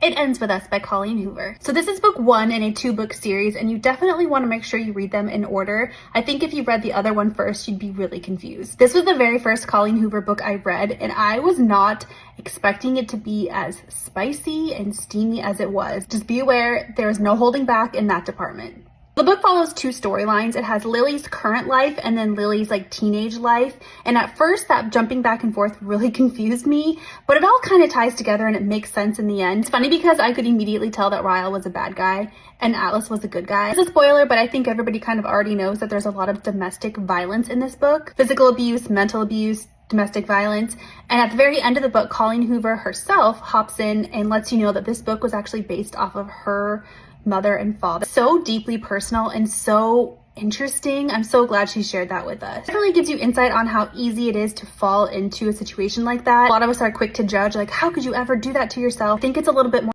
It Ends With Us by Colleen Hoover. So this is book 1 in a 2-book series, and you definitely want to make sure you read them in order. I think if you read the other one first, you'd be really confused. This was the very first Colleen Hoover book I read, and I was not expecting it to be as spicy and steamy as it was. Just be aware, there is no holding back in that department. The book follows 2 storylines. It has Lily's current life and then Lily's teenage life. And at first that jumping back and forth really confused me, but it all kind of ties together and it makes sense in the end. It's funny because I could immediately tell that Ryle was a bad guy and Atlas was a good guy. It's a spoiler, but I think everybody kind of already knows that there's a lot of domestic violence in this book. Physical abuse, mental abuse, domestic violence. And at the very end of the book, Colleen Hoover herself hops in and lets you know that this book was actually based off of her mother and father. So deeply personal and so interesting. I'm so glad she shared that with us. It definitely gives you insight on how easy it is to fall into a situation like that. A lot of us are quick to judge, like, how could you ever do that to yourself? I think it's a little bit more